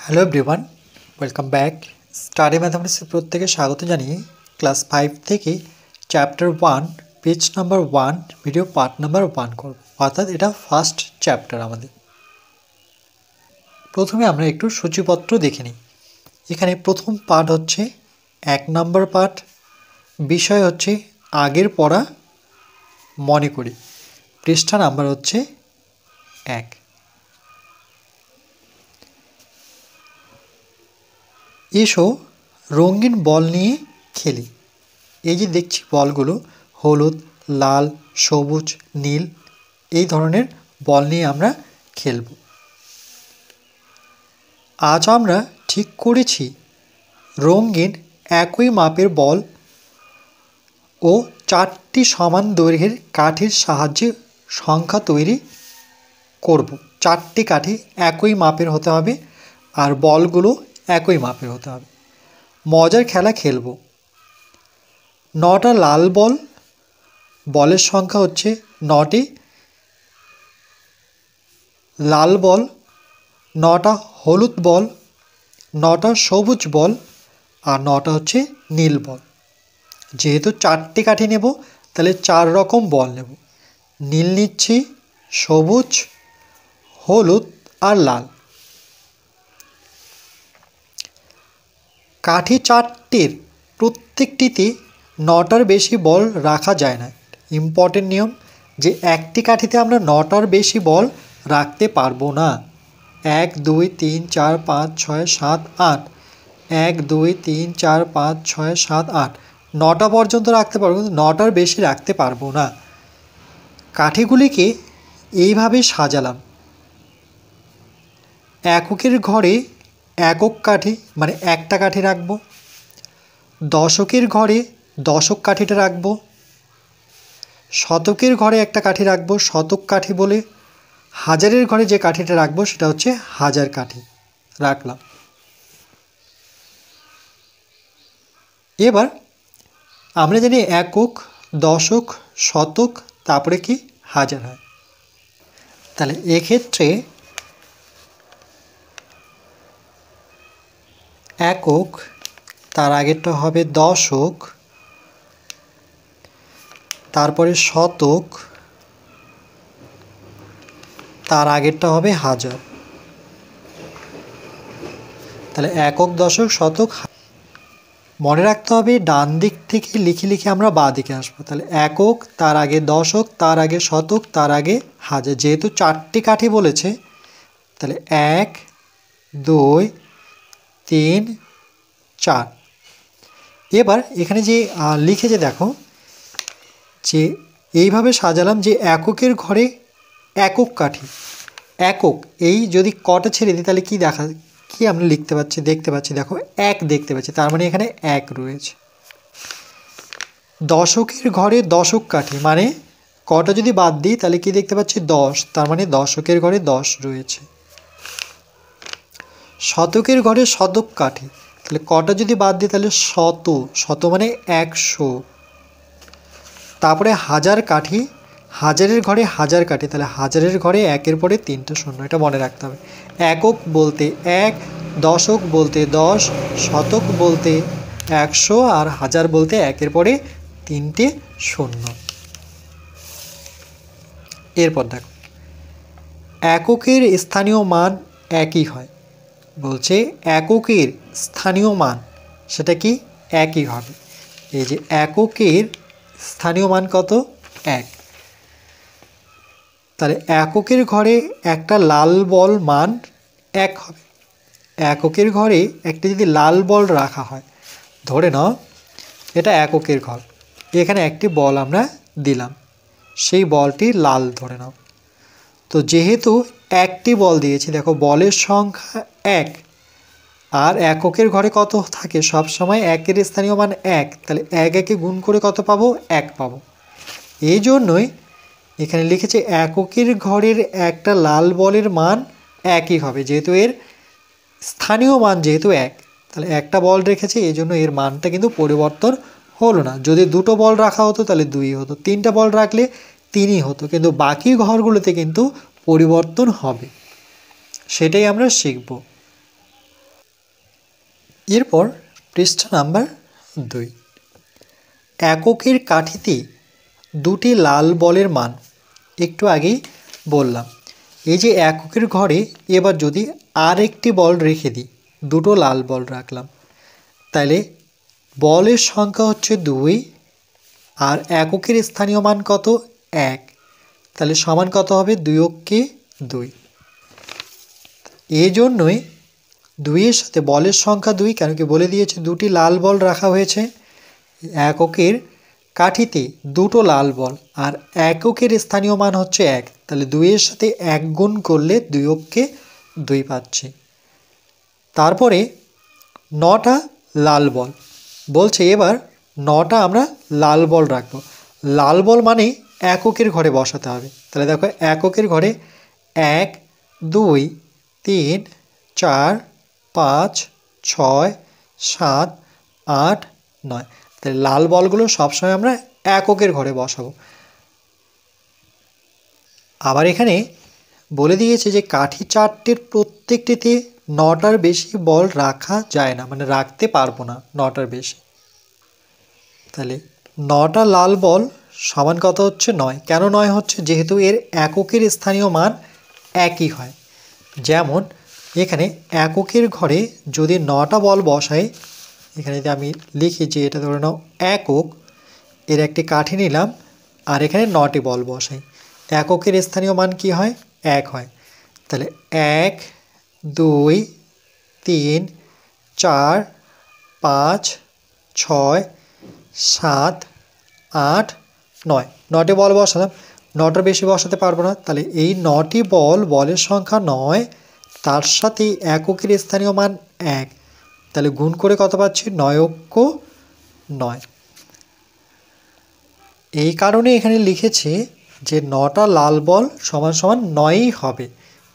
Hello everyone, welcome back. Study ম্যাথামেটিক্সে প্রত্যেকে স্বাগত জানিয়ে ক্লাস 5 থেকে chapter 1 page number 1 video part number 1 করব, অর্থাৎ এটা ফার্স্ট চ্যাপ্টার আমাদের। প্রথমে আমরা একটু সূচিপত্র দেখে নিই। এখানে প্রথম পার্ট হচ্ছে 1 নম্বর পার্ট, বিষয় হচ্ছে আগের পড়া মনে করি, পৃষ্ঠা নাম্বার হচ্ছে 1। এসো রঙিন বল নিয়ে খেলি। এই যে দেখছি বলগুলো হলুদ, লাল, সবুজ, নীল, এই ধরনের বল নিয়ে আমরা খেলব। আজ আমরা ঠিক করেছি রঙিন একই মাপের বল ও 4টি সমান দৈর্ঘ্যের কাঠির সাহায্যে সংখ্যা তৈরি করব। 4টি কাঠি একই মাপের হতে হবে আর বলগুলো একই মাপের হতে হবে। মজার খেলা খেলব। 9টা লাল বল, বলের সংখ্যা হচ্ছে 9টি, লাল বল 9টা, হলুদ বল 9টা, সবুজ বল আর 9টা হচ্ছে নীল বল। যেহেতু 4টি কাঠি নেব তাহলে 4 রকম বল নেব। নীল নিচ্ছি, সবুজ, হলুদ আর লাল। কাঠি 4টির প্রত্যেকটিতে 9টার বেশি বল রাখা যায় না। ইম্পর্টেন্ট নিয়ম যে একটি কাঠিতে আমরা 9টার বেশি বল রাখতে পারবো না। 1 2 3 4 5 6 7 8, 1 2 3 4 5 6 7 8, 9টা পর্যন্ত রাখতে পারবো, কিন্তু 9টার বেশি রাখতে পারবো না। কাঠিগুলিকে এইভাবে সাজালাম। এককের ঘরে একক কাঠি মানে একটা কাঠি রাখবো, দশকের ঘরে দশক কাঠিটা রাখবো, শতকের ঘরে একটা কাঠি রাখবো শতক কাঠি বলে, হাজারের ঘরে যে কাঠিটা রাখবো সেটা হচ্ছে হাজার কাঠি রাখলাম। এবার আমরা জানি একক, দশক, শতক, তারপরে কি হাজার হয়। তাহলে এক্ষেত্রে একক, তার আগেরটা হবে দশক, তারপরে শতক, তার আগেরটা হবে হাজার। তাহলে একক, দশক, শতক। মনে রাখতে হবে ডান দিক থেকে লিখে লিখে আমরা বাঁ দিকে আসবো। তাহলে একক, তার আগে দশক, তার আগে শতক, তার আগে হাজার। যেহেতু 4টি কাঠি বলেছে তাহলে 1 2 3 4। এবার এখানে যে লিখেছে দেখো, যে এইভাবে সাজালাম যে এককের ঘরে একক কাঠি, একক এই যদি কটা ছেড়ে দিই তাহলে কি আমরা দেখতে পাচ্ছি দেখো 1 দেখতে পাচ্ছি, তার মানে এখানে 1 রয়েছে। দশকের ঘরে দশক কাঠি মানে কটা যদি বাদ দিই তাহলে কি দেখতে পাচ্ছি 10, তার মানে দশকের ঘরে 10 রয়েছে। শতকের ঘরে শতক কাঠি, তাহলে কটা যদি বাদ দিই তাহলে শত মানে 100। তারপরে হাজার কাঠি, হাজারের ঘরে হাজার কাঠি, তাহলে হাজারের ঘরে 1-এর পরে 3টে শূন্য, এটা মনে রাখতে হবে। একক বলতে 1, দশক বলতে 10, শতক বলতে 100 আর হাজার বলতে 1-এর পরে 3টে শূন্য। এরপর দেখো এককের স্থানীয় মান একই হয়। বলছে এককের স্থানীয় মান সেটা কি একই হবে। এই যে এককের স্থানীয় মান কত 1, তাহলে এককের ঘরে একটা লাল বল মান 1 হবে। এককের ঘরে একটা যদি লাল বল রাখা হয়, ধরে নাও এটা এককের ঘর, এখানে একটি বল আমরা দিলাম, সেই বলটি লাল ধরে নাও। তো যেহেতু একটি বল দিয়েছি, দেখো বলের সংখ্যা 1 আর এককের ঘরে কত থাকে সব সময় 1-এর স্থানীয় মান 1, তাহলে 1 গুণ করে কত পাবো 1 পাবো। এই জন্যই এখানে লিখেছে এককের ঘরের একটা লাল বলের মান একই হবে, যেহেতু এর স্থানীয় মান যেহেতু 1, তাহলে একটা বল রেখেছে এই জন্য এর মানটা কিন্তু পরিবর্তন হলো না। যদি 2টো বল রাখা হতো তাহলে 2 হতো, 3টা বল রাখলে 3ই হতো, কিন্তু বাকি ঘরগুলোতে কিন্তু পরিবর্তন হবে, সেটাই আমরা শিখব। এরপর পৃষ্ঠা নাম্বার 2, এককের কাঠিতে দুটি লাল বলের মান। একটু আগেই বললাম, এই যে এককের ঘরে এবার যদি আর একটি বল রেখে দিই, দুটো লাল বল রাখলাম, তাহলে বলের সংখ্যা হচ্ছে 2 আর এককের স্থানীয় মান কত? 1। তাহলে সমান কত হবে? 2 এই জন্যই 2-এর সাথে বলের সংখ্যা 2, কেন কি বলে দিয়েছে দুটি লাল বল রাখা হয়েছে। এককের কাঠিতে দুটো লাল বল আর এককের স্থানীয় মান হচ্ছে 1, তাহলে 2-এর সাথে 1 গুণ করলে 2 পাচ্ছি। তারপরে 9টা লাল বল বলছে, এবার 9টা আমরা লাল বল রাখবো। লাল বল মানে এককের ঘরে বসাতে হবে। তাহলে দেখো এককের ঘরে 1 2 3 4 5 6 7 8 9, তাহলে লাল বলগুলো সবসময় আমরা এককের ঘরে বসাবো। আবার এখানে বলে দিয়েছে যে কাঠি চারটের প্রত্যেকটিতে 9টার বেশি বল রাখা যায় না, মানে রাখতে পারবো না 9টার বেশি। তাহলে 9টা লাল বল সমান কত হচ্ছে? 9। কেন 9 হচ্ছে? যেহেতু এর এককের স্থানীয় মান একই হয়। যেমন এখানে এককের ঘরে যদি 9টা বল বসাই, এখানে যদি আমি লিখি যে এটা ধরে নাও একক, এর একটি কাঠি নিলাম আর এখানে 9টি বল বসাই, এককের স্থানীয় মান কি হয়? 1 হয়। তাহলে 1 2 3 4 5 6 7 8 9, 9টি বল বসালাম। 9টার বেশি বসাতে পারবো না, তাহলে এই 9টি বলের সংখ্যা 9, তার সাথে এককের স্থানীয় মান 1, তাহলে গুণ করে কত পাচ্ছি? 9 এই কারণে এখানে লিখেছি যে 9টা লাল বল সমান সমান 9ই হবে,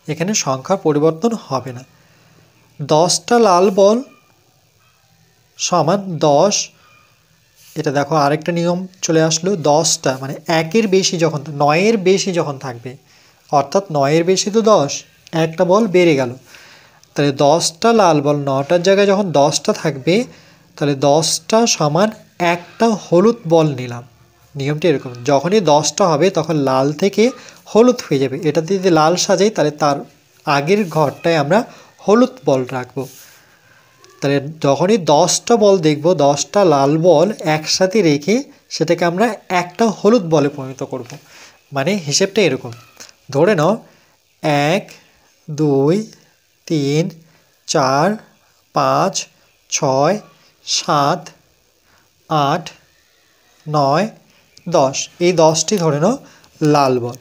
এখানে সংখ্যার পরিবর্তন হবে না। 10টা লাল বল সমান 10, এটা দেখো আরেকটা নিয়ম চলে আসলো। 10টা মানে 1-এর বেশি যখন 9-এর বেশি যখন থাকবে, অর্থাৎ 9-এর বেশি তো 10, একটা বল বেড়ে গেল, তাহলে 10টা লাল বল 9টার জায়গায় যখন 10টা থাকবে, তাহলে 10টা সমান একটা হলুদ বল নিলাম। নিয়মটি এরকম, যখনই 10টা হবে তখন লাল থেকে হলুদ হয়ে যাবে। এটাতে যদি লাল সাজাই তাহলে তার আগের ঘরটায় আমরা হলুদ বল রাখবো। তাহলে যখনই 10টা বল দেখব, 10টা লাল বল একসাথে রেখে সেটাকে আমরা একটা হলুদ বলে পরিণত করব। মানে হিসেবটা এরকম, ধরে নাও 1 2 3 4 5 6 7 8 9 10, এই 10টি ধরে নাও লাল বল।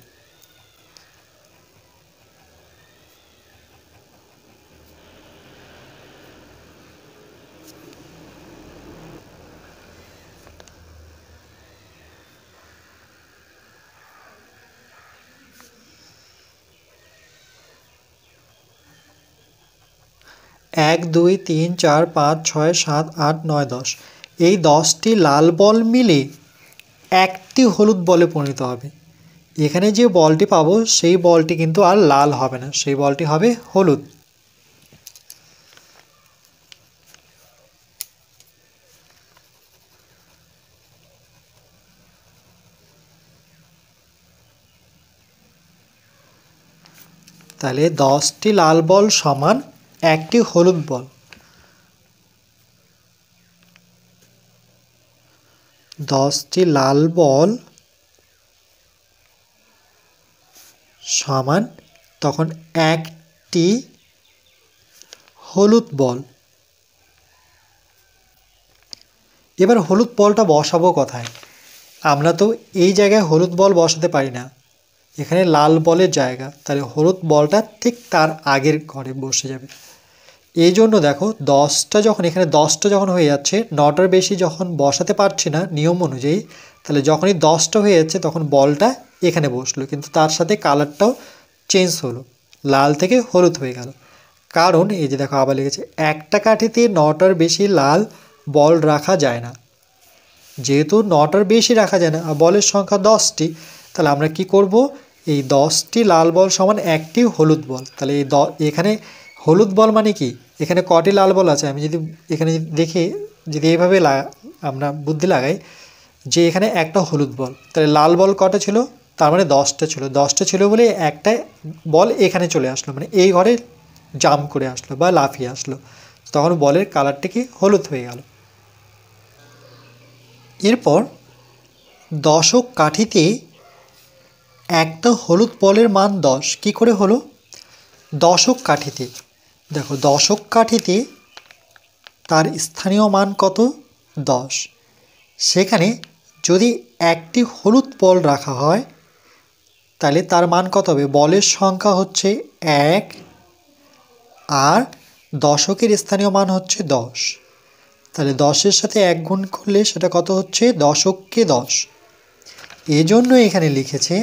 এক 2 3 4 5 6 7 8 9 10, এই 10টি লাল বল মিলে একটি হলুদ বলে পরিণত হবে। এখানে যে বলটি পাবো সেই বলটি কিন্তু আর লাল হবে না, সেই বলটি হবে হলুদ। তাহলে 10টি লাল বল সমান একটি হলুদ বল। 10টি লাল বল সমান তখন একটি হলুদ বল। এবার হলুদ বলটা বসাবো কোথায়? আমরা তো এই জায়গায় হলুদ বল বসাতে পারি না, এখানে লাল বলের জায়গা, তাহলে হলুদ বলটা ঠিক তার আগের ঘরে বসে যাবে। এই জন্য দেখো 10টা যখন এখানে 10টা যখন হয়ে যাচ্ছে, 9টার বেশি যখন বসাতে পারছি না নিয়ম অনুযায়ী, তাহলে যখনই 10টা হয়ে যাচ্ছে তখন বলটা এখানে বসলো, কিন্তু তার সাথে কালারটাও চেঞ্জ হলো, লাল থেকে হলুদ হয়ে গেল। কারণ এই যে দেখো আবার লিখেছে একটা কাঠিতে 9টার বেশি লাল বল রাখা যায় না। যেহেতু 9টার বেশি রাখা যায় না আর বলের সংখ্যা 10টি, তাহলে আমরা কি করব? এই 10টি লাল বল সমান একটি হলুদ বল। তাহলে এই এখানে হলুদ বল মানে কি, এখানে কটি লাল বল আছে, আমি যদি এখানে দেখি, যদি এইভাবে আমরা বুদ্ধি লাগাই যে এখানে একটা হলুদ বল, তাহলে লাল বল কটা ছিল, তার মানে 10টা ছিল। 10টা ছিল বলে একটা বল এখানে চলে আসলো, মানে এই ঘরে জাম্প করে আসলো বা লাফিয়ে আসলো, তখন বলের কালারটা কি হলুদ হয়ে গেল। এরপর দশক কাঠিতে একটা হলুদ বলের মান 10 কি করে হলো? দশক কাঠিতে দেখো, দশক কাঠিতে তার স্থানীয় মান কত? 10। সেখানে যদি একটি হলুদ বল রাখা হয় তাহলে তার মান কত হবে? বলের সংখ্যা হচ্ছে 1 আর দশকের স্থানীয় মান হচ্ছে 10। তাহলে 10-এর সাথে 1 গুণ করলে সেটা কত হচ্ছে? দশককে 10। এই জন্য এখানে লিখেছে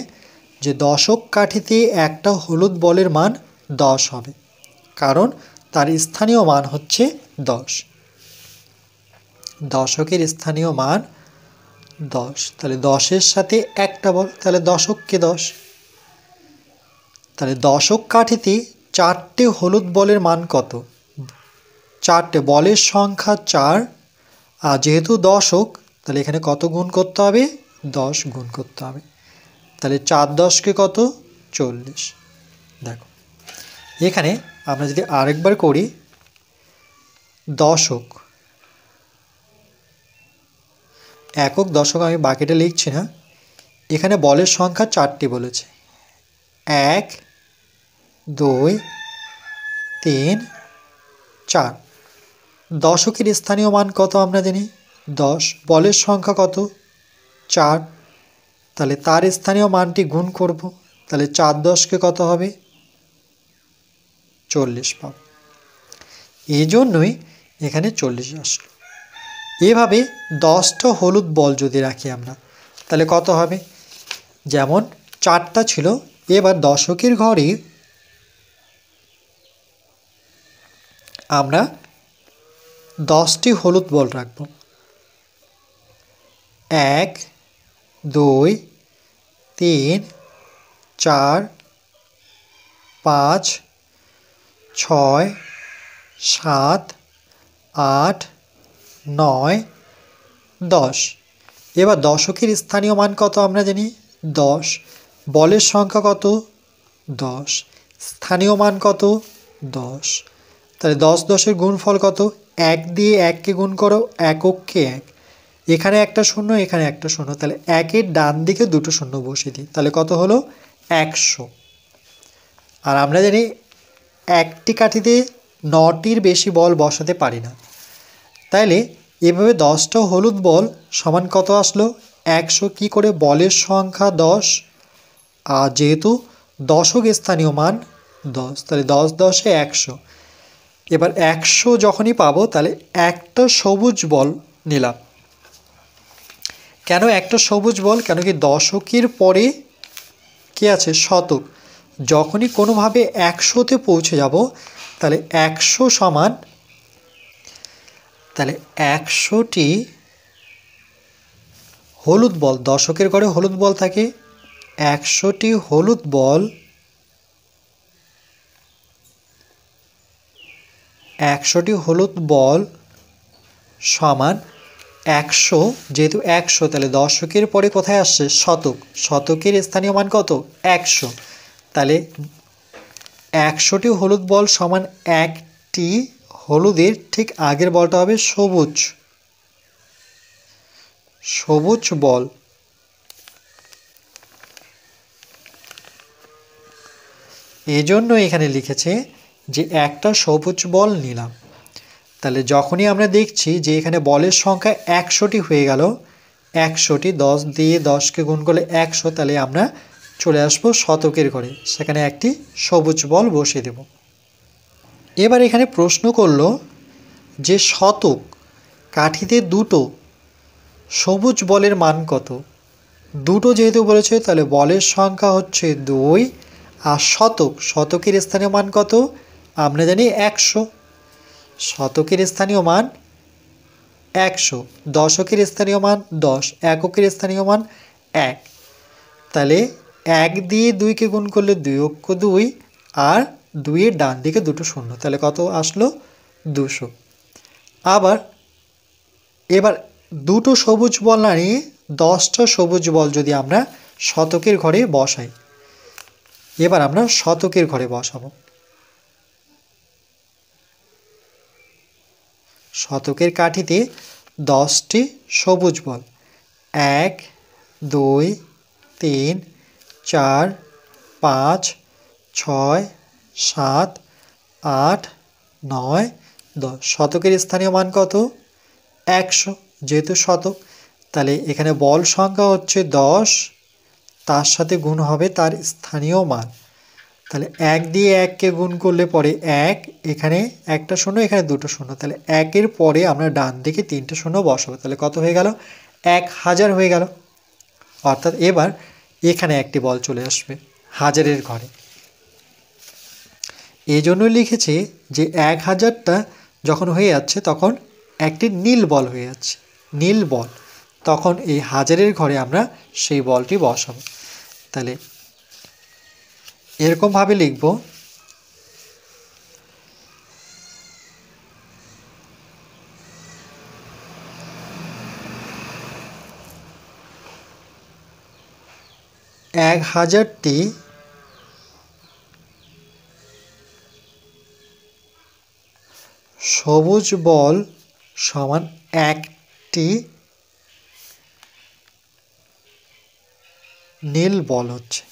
যে দশক কাঠিতে একটা হলুদ বলের মান 10 হবে, কারণ তার স্থানীয় মান হচ্ছে 10। দশকের স্থানীয় মান 10, তাহলে 10-এর সাথে একটা বল, তাহলে দশককে 10। তাহলে দশক কাঠিতে 4টে হলুদ বলের মান কত? 4টে, বলের সংখ্যা 4, আর যেহেতু দশক তাহলে এখানে কত গুণ করতে হবে? 10 গুণ করতে হবে। তাহলে 4 10কে কত? 40। দেখো এখানে আমরা যদি আরেকবার করি, দশক, একক দশক, আমি বাকিটা লিখছি না, এখানে বলের সংখ্যা 4টি বলেছে, 1 2 3 4। দশকের স্থানীয় মান কত আমরা জানি? 10, বলের সংখ্যা কত? 4, তাহলে তার স্থানীয় মানটি গুণ করব, তাহলে 4 10কে কত হবে? 40 পাব। এই জন্যই এখানে 40 আসলো। এভাবে 10টা হলুদ বল যদি রাখি আমরা তাহলে কত হবে? যেমন 4টা ছিল, এবার দশকের ঘরে আমরা 10টি হলুদ বল রাখব। 1 2 3 4 5 6 7 8 9 10। এবার দশকের স্থানীয় মান কত আমরা জানি? 10, বলের সংখ্যা কত? 10, স্থানীয় মান কত? 10। তাহলে 10 10-এর গুণফল কত? 1 দিয়ে 1কে গুণ করো, এককে 1, এখানে একটা শূন্য, এখানে একটা শূন্য, তাহলে 1-এর ডান দিকে দুটো শূন্য বসিয়ে দিই, তাহলে কত হলো? 100। আর আমরা জানি একটি কাঠিতে 9টির বেশি বল বসাতে পারি না, তাইলে এভাবে 10টা হলুদ বল সমান কত আসলো? 100। কি করে? বলের সংখ্যা 10 আর যেহেতু দশক স্থানীয় মান 10, তাহলে 10 10-এ 100। এবার 100 যখনই পাবো তাহলে একটা সবুজ বল নিলাম। কেন একটা সবুজ বল? কেন কি দশকের পরে কি আছে? শতক। যখনই কোনোভাবে 100-তে পৌঁছে যাব তাহলে 100 সমান, তাহলে 100টি হলুদ বল, দশকের ঘরে হলুদ বল থাকে, 100টি হলুদ বল, 100টি হলুদ বল সমান 100। যেহেতু 100 তাহলে দশকের পরে কোথায় আসছে? শতক। শতকের স্থানীয় মান কত? 100। তাহলে 100টি হলুদ বল সমান একটি হলুদের ঠিক আগের বলটা হবে সবুজ, সবুজ বল। এই জন্য এখানে লিখেছে যে একটা সবুজ বল নিলাম। তাহলে যখনই আমরা দেখছি যে এখানে বলের সংখ্যা 100টি হয়ে গেল, 100টি 10 দিয়ে 10কে গুণ করলে 100, তাহলে আমরা চলে আসবো শতকের ঘরে, সেখানে একটি সবুজ বল বসিয়ে দেব। এবার এখানে প্রশ্ন করলো যে শতক কাঠিতে দুটো সবুজ বলের মান কত? দুটো যেহেতু বলেছে তাহলে বলের সংখ্যা হচ্ছে 2, আর শতক, শতকের স্থানীয় মান কত? আমরা জানি 100। শতকের স্থানীয় মান 100, দশকের স্থানীয় মান 10, এককের স্থানীয় মান 1। তাহলে 1 দিয়ে 2কে গুণ করলে 2 অক্ষ 2, আর 2-এর ডান দিকে দুটো শূন্য, তাহলে কত আসলো 200। আবার এবার দুটো সবুজ বল না নিয়ে 10টা সবুজ বল যদি আমরা শতকের ঘরে বসাই, এবার আমরা শতকের ঘরে বসাবো। শতকের কাঠিতে 10টি সবুজ বল, 1 2 3 4 5 6 7 8 9 10। শতকের স্থানীয় মান কত? 100, যেহেতু শতক তাহলে এখানে বল সংখ্যা হচ্ছে 10, তার সাথে গুণ হবে তার স্থানীয় মান। তাহলে 1 দিয়ে 1কে গুণ করলে পরে 1, এখানে একটা শূন্য, এখানে দুটো শূন্য, তাহলে 1-এর পরে আমরা ডান দিকে 3টে শূন্য বসাবো, তাহলে কত হয়ে গেল? 1000 হয়ে গেল। অর্থাৎ এবার এখানে একটি বল চলে আসবে হাজারের ঘরে। এই জন্য লিখেছি যে 1000টা যখন হয়ে যাচ্ছে তখন একটি নীল বল হয়ে যাচ্ছে, নীল বল, তখন এই হাজারের ঘরে আমরা সেই বলটি বসাবো। তাহলে এরকমভাবে লিখব, এক হাজারটি সবুজ বল সমান একটি নীল বল হচ্ছে।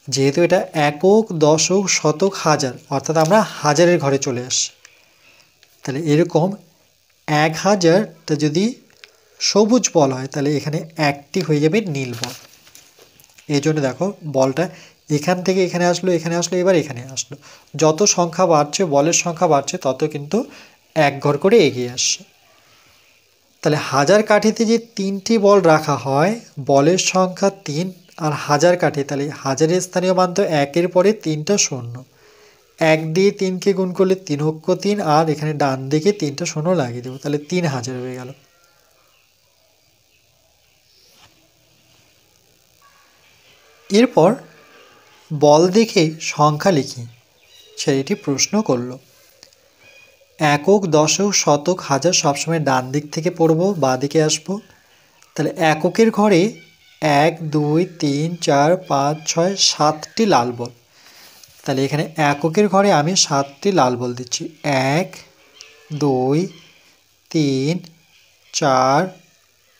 যেহেতু এটা একক, দশক, শতক, হাজার, অর্থাৎ আমরা হাজারের ঘরে চলে আসছি, তাহলে এরকম 1000টা যদি সবুজ বল হয় তাহলে এখানে একটি হয়ে যাবে নীল বল। এই জন্য দেখো বলটা এখান থেকে এখানে আসলো, এখানে আসলো, এবার এখানে আসলো। যত সংখ্যা বাড়ছে, বলের সংখ্যা বাড়ছে, তত কিন্তু এক ঘর করে এগিয়ে আসছে। তাহলে হাজার কাঠিতে যে 3টি বল রাখা হয়, বলের সংখ্যা 3 আর হাজার কাঠি, তাহলে হাজারের স্থানীয় মান তো 1-এর পরে 3টা শূন্য, 1 দিয়ে 3কে গুণ করলে 3 অক্ষ 3, আর এখানে ডান দিকে 3টা শূন্য লাগিয়ে দেবো, তাহলে 3000 হয়ে গেল। এরপর বল দেখে সংখ্যা লিখি, সেটি প্রশ্ন করলো। একক, দশক, শতক, হাজার সবসময় ডান দিক থেকে পড়বো, বাঁ দিকে আসবো। তাহলে এককের ঘরে 1 2 3 4 5 6 7টি লাল বল, তাহলে এখানে এককের ঘরে আমি 7টি লাল বল দিচ্ছি, 1 2 3 4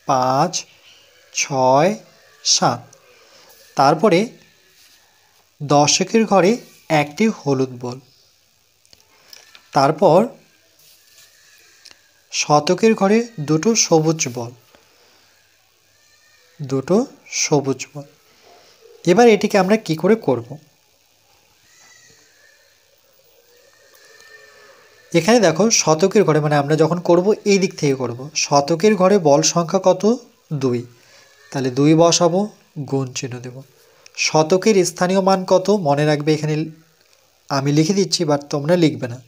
5 6 7। তারপরে দশকের ঘরে একটি হলুদ বল, তারপর শতকের ঘরে দুটো সবুজ বল, দুটো সবুজ বল। এবার এটিকে আমরা কি করে করব? এখানে দেখো শতকের ঘরে, মানে আমরা যখন করব এই দিক থেকে করব, শতকের ঘরে বল সংখ্যা কত? 2, তাহলে 2 বসাবো, গুণ চিহ্ন দেব। শতকের স্থানীয় মান কত? মনে রাখবে, এখানে আমি লিখে দিচ্ছি, বাট তোমরা লিখবে না।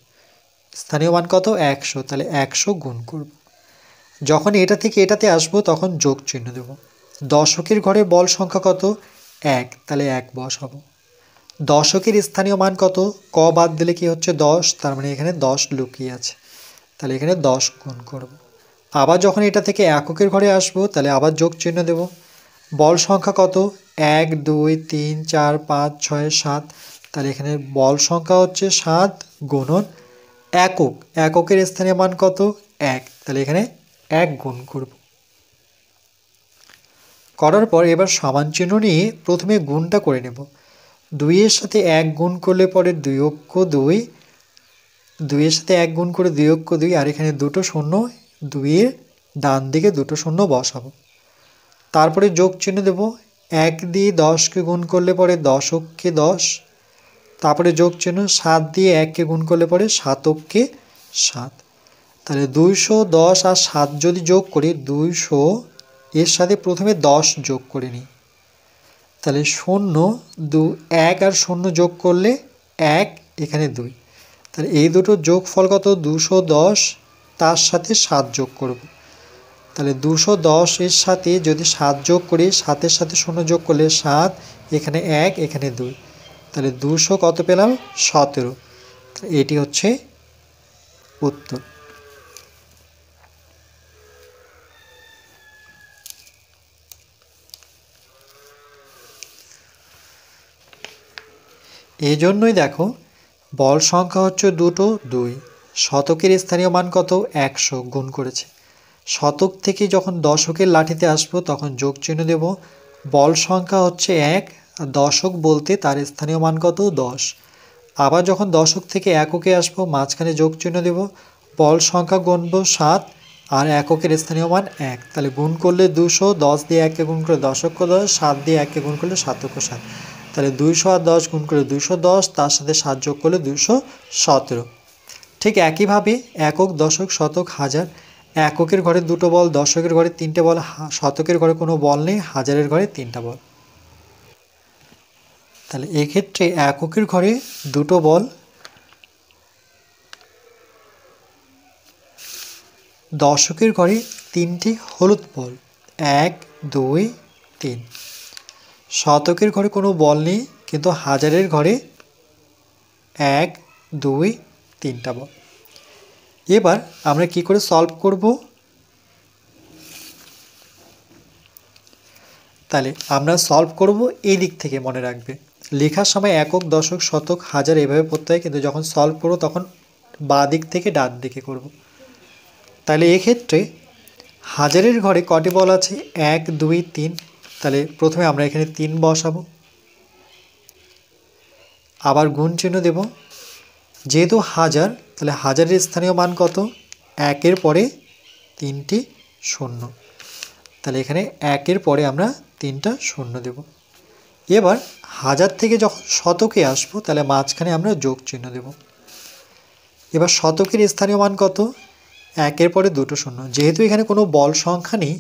স্থানীয় মান কত? 100, তাহলে 100 গুণ করব। যখন এটা থেকে এটাতে আসবো তখন যোগ চিহ্ন দেব। দশকের ঘরে বল সংখ্যা কত? 1, তাহলে 1 বসাবো। দশকের স্থানীয় মান কত? ক বাদ দিলে কি হচ্ছে? 10, তার মানে এখানে 10 লুকিয়ে আছে, তাহলে এখানে 10 গুণ করব। আবার যখন এটা থেকে এককের ঘরে আসবো তাহলে আবার যোগ চিহ্ন দেব। বল সংখ্যা কত? 1 2 3 4 5 6 7, তাহলে এখানে বল সংখ্যা হচ্ছে 7 গুণন একক, এককের স্থানীয় মান কত? 1, তাহলে এখানে 1 গুণ করব। করার পর এবার সমান চিহ্ন নিয়ে প্রথমে গুণটা করে নেব। 2-এর সাথে 1 গুণ করলে পরে 2 অক্ষ 2, 2-এর সাথে 1 গুণ করে 2 অক্ষ 2, আর এখানে দুটো শূন্য, 2-এর ডান দিকে দুটো শূন্য বসাবো। তারপরে যোগ চিহ্ন দেব। 1 দিয়ে 10কে গুণ করলে পরে 10 অক্ষে 10, তারপরে যোগ চিহ্ন। 7 দিয়ে 1কে গুণ করলে পরে 7 অক্ষে 7, তাহলে 210 আর 7 যদি যোগ করি, 200 এর সাথে প্রথমে 10 যোগ করে নিই, তাহলে 0 2 1 আর 0 যোগ করলে 1, এখানে 2, তাহলে এই দুটো যোগফল কত? 210, তার সাথে 7 যোগ করব, তাহলে 210 এর সাথে যদি 7 যোগ করি, 7-এর সাথে 0 যোগ করলে 7, এখানে 1, এখানে 2, তাহলে 200 কত পেলাম? 17। এটি হচ্ছে উত্তর। এই জন্যই দেখো বল সংখ্যা হচ্ছে দুটো 2, শতকের স্থানীয় মান কত? 100 গুণ করেছে। শতক থেকে যখন দশকের লাঠিতে আসবো তখন যোগ চিহ্ন দেব। বল সংখ্যা হচ্ছে 1, আর দশক বলতে তার স্থানীয় মান কত? 10। আবার যখন দশক থেকে এককে আসবো মাঝখানে যোগ চিহ্ন দেব। বল সংখ্যা গুনবো 7, আর এককের স্থানীয় মান 1, তাহলে গুণ করলে 200, 10 দিয়ে 1কে গুণ করলে দশক্ষ 10, 7 দিয়ে 1কে গুণ করলে শতক্ষ 7, তাহলে 200 আর 10 গুণ করলে 210, তার সাথে 7 যোগ করলে 217। ঠিক একইভাবে একক, দশক, শতক, হাজার, এককের ঘরে দুটো বল, দশকের ঘরে 3টে বল, শতকের ঘরে কোনো বল নেই, হাজারের ঘরে 3টা বল। তাহলে এক্ষেত্রে এককের ঘরে দুটো বল, দশকের ঘরে 3টি হলুদ বল, 1, 2, 3। শতকের ঘরে কোনো বল নেই, কিন্তু হাজারের ঘরে 1, 2, 3টা বল। এবার আমরা কি করে সলভ করব? তাহলে আমরা সলভ করব এই দিক থেকে, মনে রাখবে লেখার সময় একক, দশক, শতক, হাজার এভাবে পড়তে হয়, কিন্তু যখন সলভ করব তখন বাঁ দিক থেকে ডান দিকে করব। তাহলে এক্ষেত্রে হাজারের ঘরে কটি বল আছে? 1, 2, 3, তাহলে প্রথমে আমরা এখানে 3 বসাবো, আবার গুণ চিহ্ন দেব। যেহেতু হাজার, তাহলে হাজারের স্থানীয় মান কত? 1-এর পরে 3টি শূন্য, তাহলে এখানে 1-এর পরে আমরা 3টা শূন্য দেব। এবার হাজার থেকে যখন শতকে আসবো তাহলে মাঝখানে আমরা যোগ চিহ্ন দেব। এবার শতকের স্থানীয় মান কত? 1-এর পরে 2টো শূন্য, যেহেতু এখানে কোনো বল সংখ্যা নেই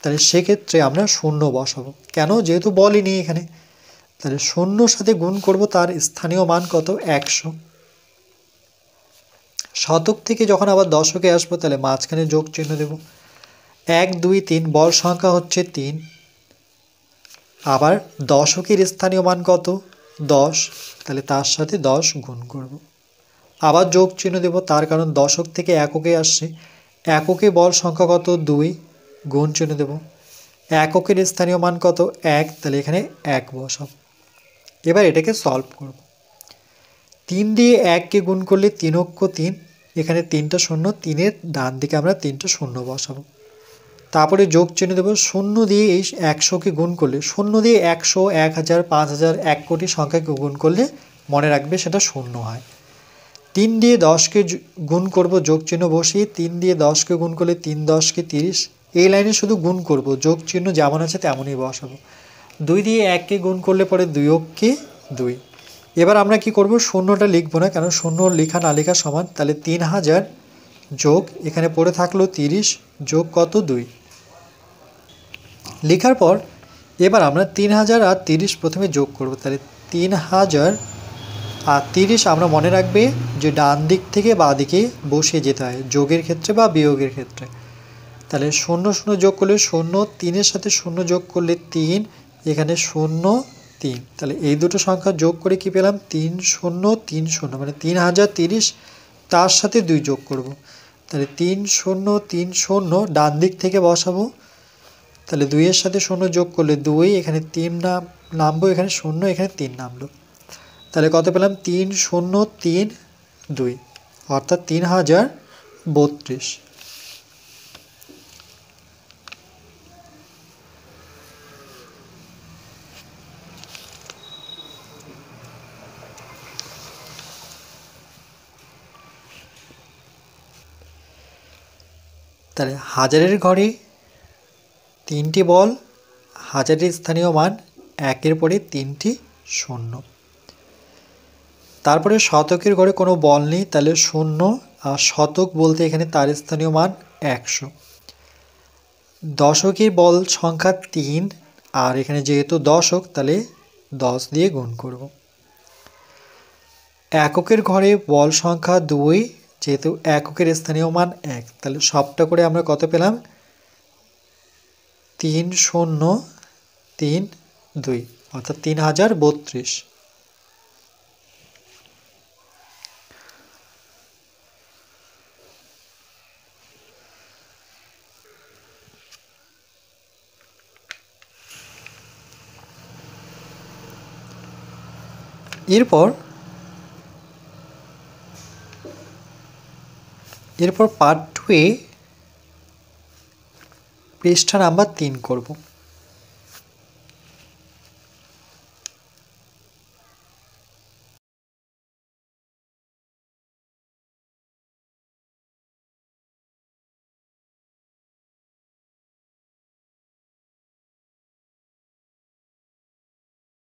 তাহলে সেক্ষেত্রে আমরা শূন্য বসাবো। কেন? যেহেতু বলই নেই এখানে, তাহলে শূন্যর সাথে গুণ করব, তার স্থানীয় মান কত? 100। শতক থেকে যখন আবার দশকে আসবো তাহলে মাঝখানে যোগ চিহ্ন দেব। 1, 2, 3 বল সংখ্যা হচ্ছে 3, আবার দশকের স্থানীয় মান কত? 10, তাহলে তার সাথে 10 গুণ করব, আবার যোগ চিহ্ন দেব, তার কারণ দশক থেকে এককে আসছে। এককে বল সংখ্যা কত? 2, গুণ চিহ্ন দেব। এককের স্থানীয় মান কত? 1, তাহলে এখানে 1 বসাব। এবার এটাকে সলভ করব। 3 দিয়ে 1কে গুণ করলে 3 অক্ষ 3, এখানে 3টা শূন্য, 3-এর ডান দিকে আমরা 3টা শূন্য বসাবো, তারপরে যোগ চিহ্ন দেব। 0 দিয়ে এই 100কে গুণ করলে, 0 দিয়ে 100, 1000, 5000, 1 কোটি সংখ্যাকে গুণ করলে মনে রাখবে সেটা শূন্য হয়। 3 দিয়ে 10কে গুণ করব, যোগ চিহ্ন বসিয়ে। 3 দিয়ে 10কে গুণ করলে 3 10কে 30, এই লাইনে শুধু গুণ করব, যোগ চিহ্ন যেমন আছে তেমনই বসাবো। 2 দিয়ে 1কে গুণ করলে পরে 2 অক্ষে 2। এবার আমরা কি করব? শূন্যটা লিখবো না, কারণ শূন্য লেখা না লেখা সমান। তাহলে 3000 যোগ এখানে পড়ে থাকলো 30 যোগ কত? 2 লেখার পর এবার আমরা 3000 আর 30 প্রথমে যোগ করব। তাহলে 3000 আর 30 আমরা মনে রাখবে যে ডান দিক থেকে বাঁ দিকে বসিয়ে যেতে হয় যোগের ক্ষেত্রে বা বিয়োগের ক্ষেত্রে। তাহলে 0 0 যোগ করলে 0, 3-এর সাথে 0 যোগ করলে 3, এখানে 0 3, তাহলে এই দুটো সংখ্যা যোগ করে কি পেলাম? 3 0 3 0, মানে 3030, তার সাথে 2 যোগ করব। তাহলে 3 0 3 0 ডান দিক থেকে বসাবো, তাহলে 2-এর সাথে 0 যোগ করলে 2, এখানে 3 নামবো, এখানে 0, এখানে 3 নামলো, তাহলে কত পেলাম? 3 0 3 2, অর্থাৎ 3032। তাহলে হাজারের ঘরে 3টি বল, হাজারের স্থানীয় মান 1-এর পরে 3টি শূন্য। তারপরে শতকের ঘরে কোনো বল নেই, তাহলে 0, আর শতক বলতে এখানে তার স্থানীয় মান 100। দশকের বল সংখ্যা 3, আর এখানে যেহেতু দশক তাহলে 10 দিয়ে গুণ করব। এককের ঘরে বল সংখ্যা 2, যেহেতু এককের স্থানীয় মান 1, তাহলে সবটা করে আমরা কত পেলাম? 3032 অর্থাৎ 3032। এরপর পার্ট 2 এ পৃষ্ঠা নাম্বার 3 করব।